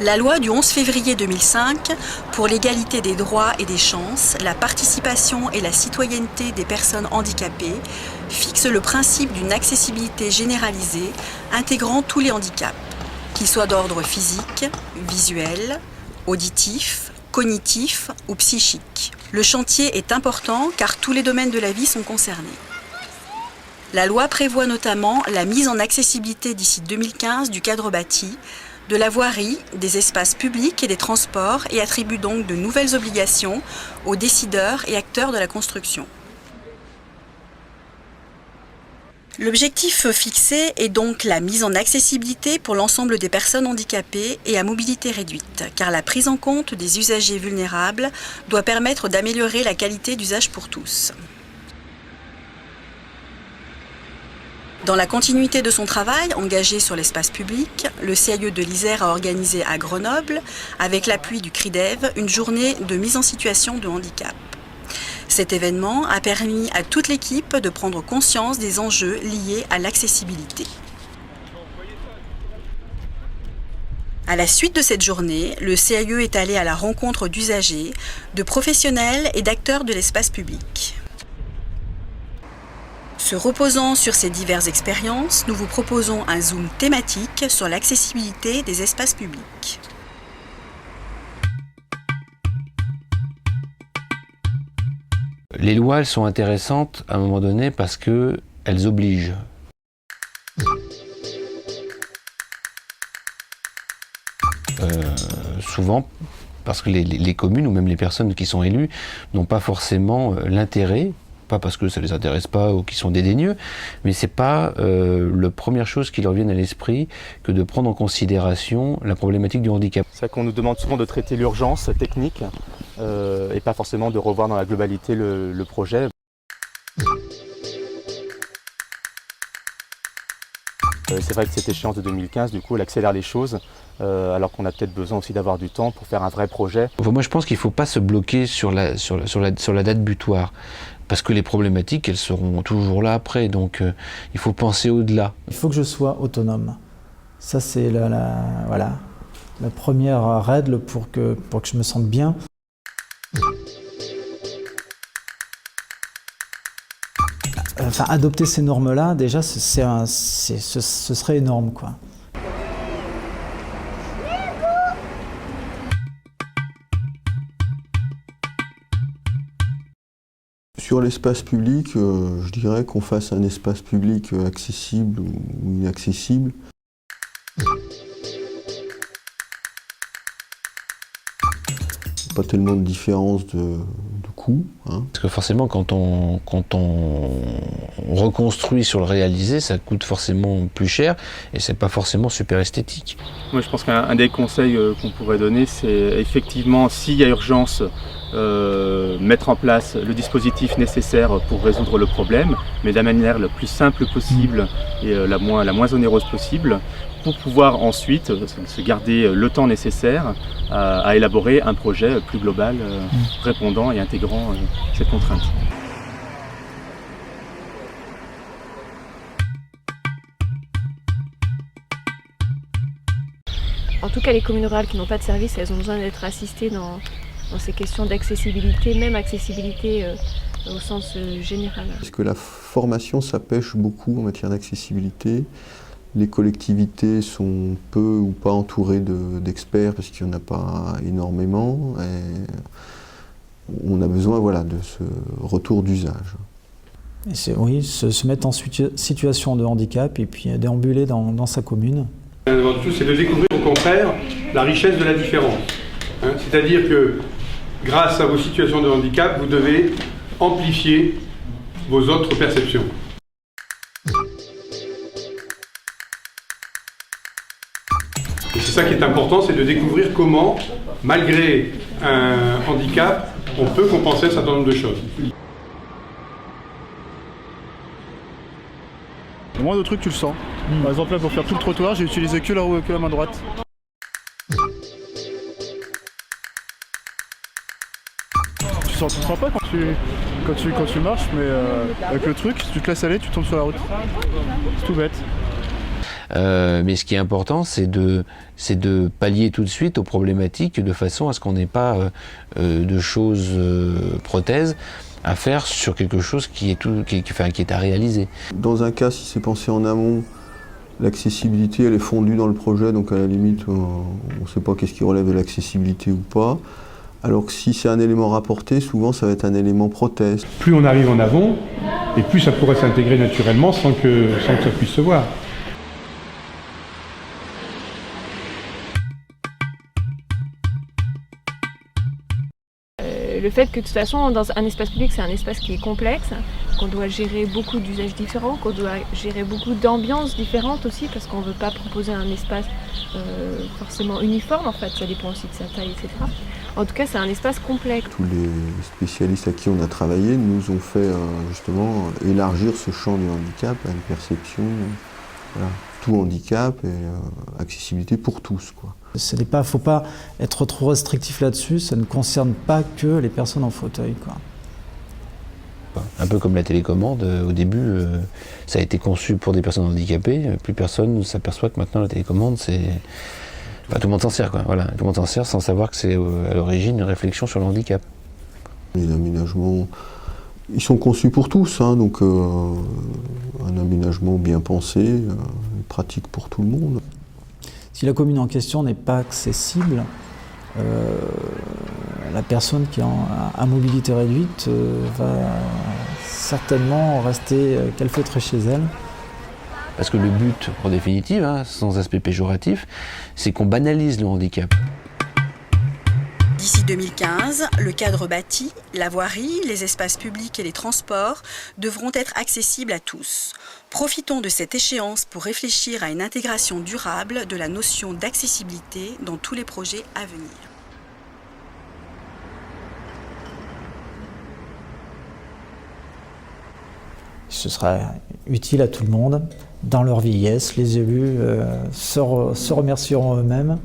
La loi du 11 février 2005 pour l'égalité des droits et des chances, la participation et la citoyenneté des personnes handicapées fixe le principe d'une accessibilité généralisée intégrant tous les handicaps, qu'ils soient d'ordre physique, visuel, auditif, cognitif ou psychique. Le chantier est important car tous les domaines de la vie sont concernés. La loi prévoit notamment la mise en accessibilité d'ici 2015 du cadre bâti, de la voirie, des espaces publics et des transports et attribue donc de nouvelles obligations aux décideurs et acteurs de la construction. L'objectif fixé est donc la mise en accessibilité pour l'ensemble des personnes handicapées et à mobilité réduite, car la prise en compte des usagers vulnérables doit permettre d'améliorer la qualité d'usage pour tous. Dans la continuité de son travail engagé sur l'espace public, le CIE de l'Isère a organisé à Grenoble, avec l'appui du CRIDEV, une journée de mise en situation de handicap. Cet événement a permis à toute l'équipe de prendre conscience des enjeux liés à l'accessibilité. À la suite de cette journée, le CIE est allé à la rencontre d'usagers, de professionnels et d'acteurs de l'espace public. Se reposant sur ces diverses expériences, nous vous proposons un zoom thématique sur l'accessibilité des espaces publics. Les lois, elles sont intéressantes à un moment donné parce qu'elles obligent. Souvent, parce que les communes ou même les personnes qui sont élues n'ont pas forcément l'intérêt, pas parce que ça ne les intéresse pas ou qu'ils sont dédaigneux, mais c'est pas la première chose qui leur vient à l'esprit que de prendre en considération la problématique du handicap. C'est qu'on nous demande souvent de traiter l'urgence technique et pas forcément de revoir dans la globalité le projet. C'est vrai que cette échéance de 2015, du coup, elle accélère les choses, alors qu'on a peut-être besoin aussi d'avoir du temps pour faire un vrai projet. Moi, je pense qu'il ne faut pas se bloquer sur la date butoir, parce que les problématiques, elles seront toujours là après, donc il faut penser au-delà. Il faut que je sois autonome. Ça, c'est la première règle pour que je me sente bien. Enfin, adopter ces normes-là, déjà, ce serait énorme, quoi. Sur l'espace public, je dirais qu'on fasse un espace public accessible ou inaccessible. Pas tellement de différence de coût. Parce que forcément, quand on reconstruit sur le réalisé, ça coûte forcément plus cher et c'est pas forcément super esthétique. Moi, je pense qu'un des conseils qu'on pourrait donner, c'est effectivement, s'il y a urgence, mettre en place le dispositif nécessaire pour résoudre le problème, mais de la manière la plus simple possible et la moins onéreuse possible, pour pouvoir ensuite se garder le temps nécessaire à élaborer un projet plus global, répondant et intégrant cette contrainte. En tout cas, les communes rurales qui n'ont pas de service, elles ont besoin d'être assistées dans ces questions d'accessibilité, même accessibilité au sens général. Parce que la formation, ça pêche beaucoup en matière d'accessibilité. Les collectivités sont peu ou pas entourées d'experts parce qu'il n'y en a pas énormément. Et on a besoin de ce retour d'usage. Oui, se mettre en situation de handicap et puis déambuler dans sa commune. Avant tout, c'est de découvrir au contraire la richesse de la différence. C'est-à-dire que grâce à vos situations de handicap, vous devez amplifier vos autres perceptions. Et c'est ça qui est important, c'est de découvrir comment, malgré un handicap, on peut compenser un certain nombre de choses. Le moindre truc, tu le sens. Par exemple, là, pour faire tout le trottoir, j'ai utilisé que la main droite. Tu sens pas quand tu marches, mais avec le truc, si tu te laisses aller, tu tombes sur la route. C'est tout bête. Mais ce qui est important, c'est de pallier tout de suite aux problématiques de façon à ce qu'on n'ait pas de choses prothèses à faire sur quelque chose qui est à réaliser. Dans un cas, si c'est pensé en amont, l'accessibilité elle est fondue dans le projet, donc à la limite on ne sait pas qu'est-ce qui relève de l'accessibilité ou pas. Alors que si c'est un élément rapporté, souvent ça va être un élément prothèse. Plus on arrive en avant, et plus ça pourrait s'intégrer naturellement sans que ça puisse se voir. Le fait que de toute façon, dans un espace public, c'est un espace qui est complexe, qu'on doit gérer beaucoup d'usages différents, qu'on doit gérer beaucoup d'ambiances différentes aussi, parce qu'on ne veut pas proposer un espace forcément uniforme, en fait, ça dépend aussi de sa taille, etc. En tout cas, c'est un espace complexe. Tous les spécialistes à qui on a travaillé nous ont fait justement élargir ce champ du handicap à une perception, voilà, tout handicap et accessibilité pour tous, quoi. Il ne faut pas être trop restrictif là-dessus, ça ne concerne pas que les personnes en fauteuil, quoi. Un peu comme la télécommande, au début, ça a été conçu pour des personnes handicapées, plus personne ne s'aperçoit que maintenant la télécommande, c'est... Enfin, tout le monde s'en sert, quoi. Voilà. Tout le monde s'en sert sans savoir que c'est à l'origine une réflexion sur le handicap. Les aménagements, ils sont conçus pour tous, hein, donc un aménagement bien pensé, pratique pour tout le monde. Si la commune en question n'est pas accessible, la personne qui est à mobilité réduite va certainement rester calfeutrée chez elle. Parce que le but, en définitive, hein, sans aspect péjoratif, c'est qu'on banalise le handicap. D'ici 2015, le cadre bâti, la voirie, les espaces publics et les transports devront être accessibles à tous. Profitons de cette échéance pour réfléchir à une intégration durable de la notion d'accessibilité dans tous les projets à venir. Ce sera utile à tout le monde. Dans leur vieillesse, les élus se remercieront eux-mêmes